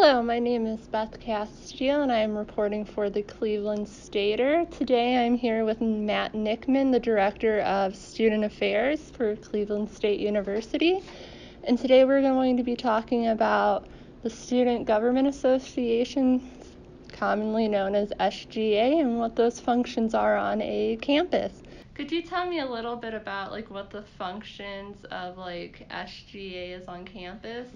Hello, my name is Beth Casteel, and I am reporting for the Cleveland Stater. Today I'm here with Matt Nickman, the Director of Student Affairs for Cleveland State University. And today we're going to be talking about the Student Government Association, commonly known as SGA, and what those functions are on a campus. Could you tell me a little bit about what the functions of SGA is on campus?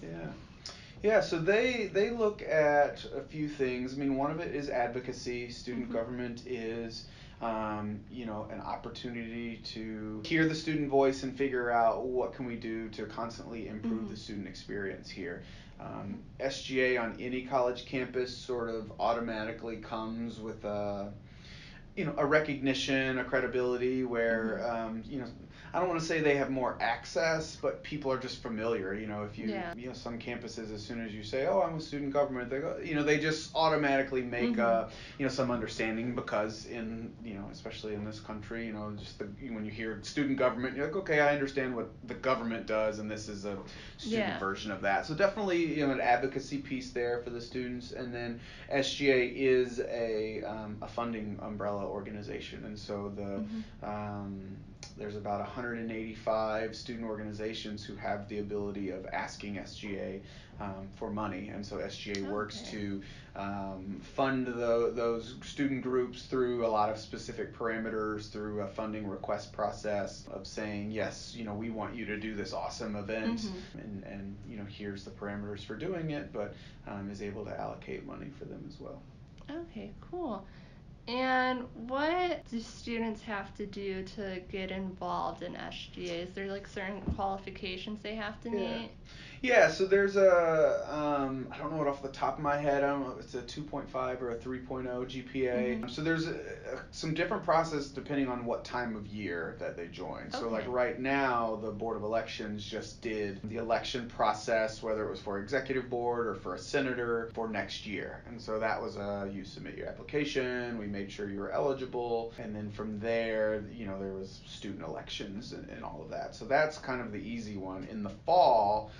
Yeah, so they look at a few things. I mean, one of it is advocacy. Student government is, an opportunity to hear the student voice and figure out what can we do to constantly improve the student experience here. SGA on any college campus sort of automatically comes with a recognition, a credibility where, I don't want to say they have more access, but people are just familiar. If some campuses, as soon as you say, "Oh, I'm a student government," they go, they just automatically make, some understanding because especially in this country, when you hear student government, you're like, okay, I understand what the government does, and this is a student version of that. So definitely, an advocacy piece there for the students, and then SGA is a funding umbrella organization, and so there's about 185 student organizations who have the ability of asking SGA for money, and so SGA works to fund those student groups through a lot of specific parameters, through a funding request process of saying, yes, we want you to do this awesome event, and here's the parameters for doing it, but is able to allocate money for them as well. Okay, cool. And what do students have to do to get involved in SGA? Is there certain qualifications they have to meet? Yeah, so there's I don't know it off the top of my head. I don't know if it's a 2.5 or a 3.0 GPA. So there's some different process depending on what time of year that they join. So right now, the Board of Elections just did the election process, whether it was for executive board or for a senator for next year. And so that was you submit your application, we made sure you were eligible, and then from there, there was student elections and all of that. So that's kind of the easy one. In the fall,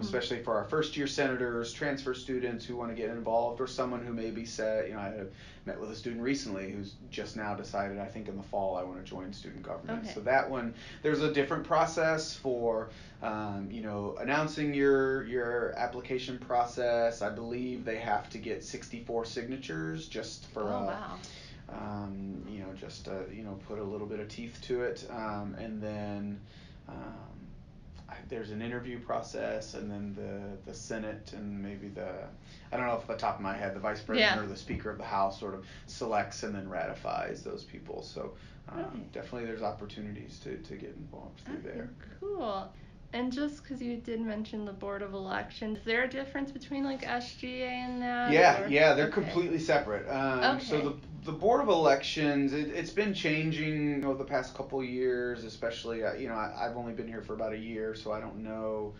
especially for our first year senators, transfer students who want to get involved, or someone who maybe said, I met with a student recently who's just now decided, I think in the fall I want to join student government. So that one, there's a different process for, announcing your application process. I believe they have to get 64 signatures just for just to, put a little bit of teeth to it, and then there's an interview process, and then the Senate and maybe I don't know off the top of my head, the Vice President or the Speaker of the House sort of selects and then ratifies those people. So definitely there's opportunities to get involved through there. Cool. And just because you did mention the Board of Elections, is there a difference between SGA and that? Yeah, they're completely separate. So the Board of Elections, it's been changing the past couple years, especially, I've only been here for about a year, so I don't know,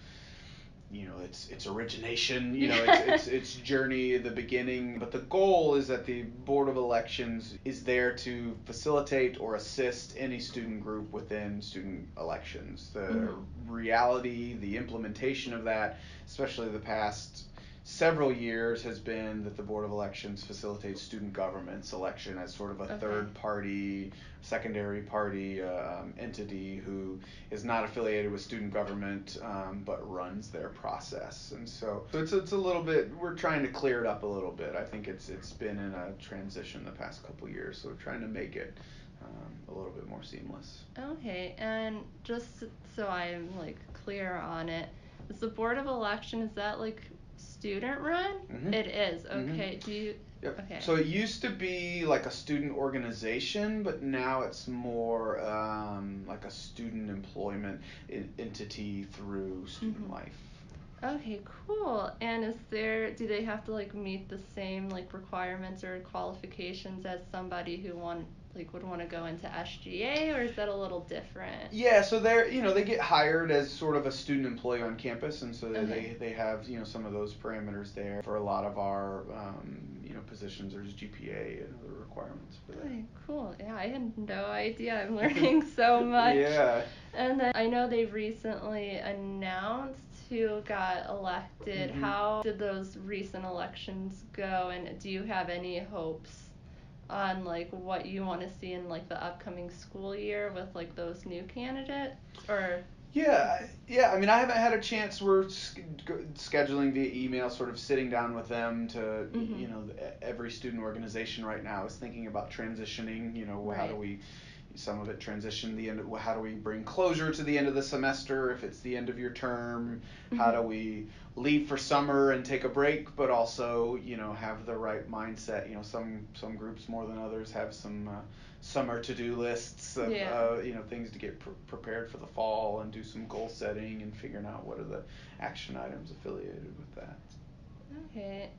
its origination, its journey, the beginning. But the goal is that the Board of Elections is there to facilitate or assist any student group within student elections. The reality, the implementation of that, especially the past several years, has been that the Board of Elections facilitates student government selection as sort of a third party, secondary party entity who is not affiliated with student government, but runs their process. And so it's a little bit, we're trying to clear it up a little bit. I think it's been in a transition the past couple years, so we're trying to make it a little bit more seamless. Okay, and just so I'm clear on it, is the Board of Election, is that student run? It is. Okay. Do you? Yep. Okay. So it used to be like a student organization, but now it's more like a student employment entity through student life. Okay, cool. And do they have to meet the same requirements or qualifications as somebody who would want to go into SGA, or is that a little different? Yeah, so they get hired as sort of a student employee on campus, and so they have some of those parameters there. For a lot of our positions, there's GPA and other requirements for that. Okay, cool. Yeah, I had no idea. I'm learning so much. Yeah. And then I know they've recently announced who got elected. Mm-hmm. How did those recent elections go, and do you have any hopes on like what you want to see in like the upcoming school year with like those new candidates? Or Yeah. I mean, I haven't had a chance. We're scheduling via email, sort of sitting down with them to, you know, every student organization right now is thinking about transitioning. You know, how do we, some of it transition the end of, how do we bring closure to the end of the semester if it's the end of your term? How do we leave for summer and take a break, but also, you know, have the right mindset? You know, some groups more than others have some summer to-do lists of you know, things to get prepared for the fall, and do some goal setting and figuring out what are the action items affiliated with that. Okay.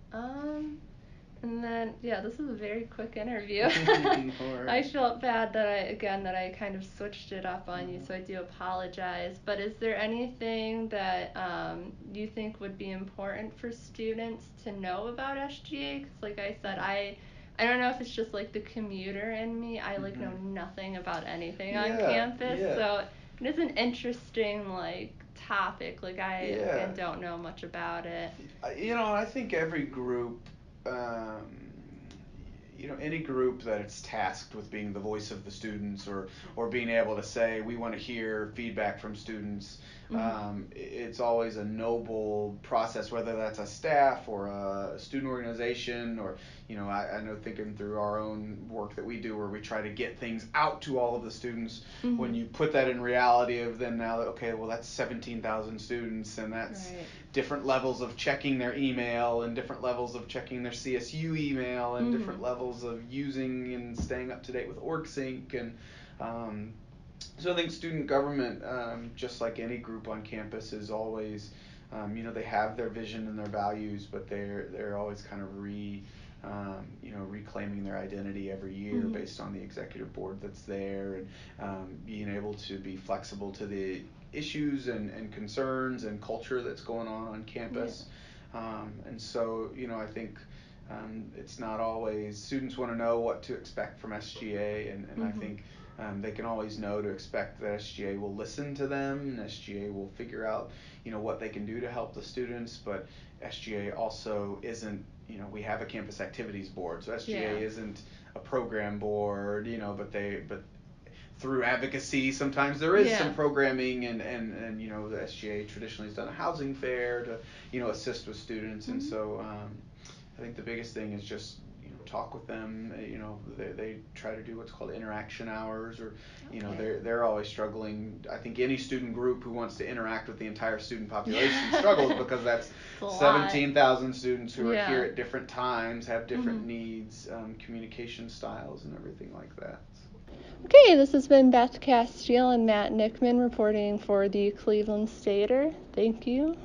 And then, yeah, this is a very quick interview. I felt bad that I kind of switched it up on you, so I do apologize. But is there anything that you think would be important for students to know about SGA? Because, like I said, I don't know if it's just like the commuter in me. I like know nothing about anything on campus, so it is an interesting like topic. Like I again don't know much about it. You know, I think every group, um, you know, any group that it's tasked with being the voice of the students, or being able to say we want to hear feedback from students, it's always a noble process, whether that's a staff or a student organization, or, you know, I know, thinking through our own work that we do where we try to get things out to all of the students, when you put that in reality of then now that, okay, well, that's 17,000 students, and that's different levels of checking their email, and different levels of checking their CSU email, and different levels of using and staying up to date with OrgSync, and so I think student government, just like any group on campus, is always, you know, they have their vision and their values, but they're always kind of you know, reclaiming their identity every year based on the executive board that's there, and being able to be flexible to the issues and concerns and culture that's going on campus. And so, you know, I think it's not always, students want to know what to expect from SGA, and I think they can always know to expect that SGA will listen to them, and SGA will figure out, you know, what they can do to help the students, but SGA also isn't, you know, we have a campus activities board, so SGA isn't a program board, you know, but through advocacy sometimes there is some programming, and you know, the SGA traditionally has done a housing fair to, you know, assist with students, and so I think the biggest thing is just, you know, talk with them. You know, they try to do what's called interaction hours, or, you know, they're always struggling. I think any student group who wants to interact with the entire student population struggles, because that's 17,000 students who are here at different times, have different needs, communication styles, and everything like that. Okay, this has been Beth Casteel and Matt Nickman reporting for the Cleveland Stater. Thank you.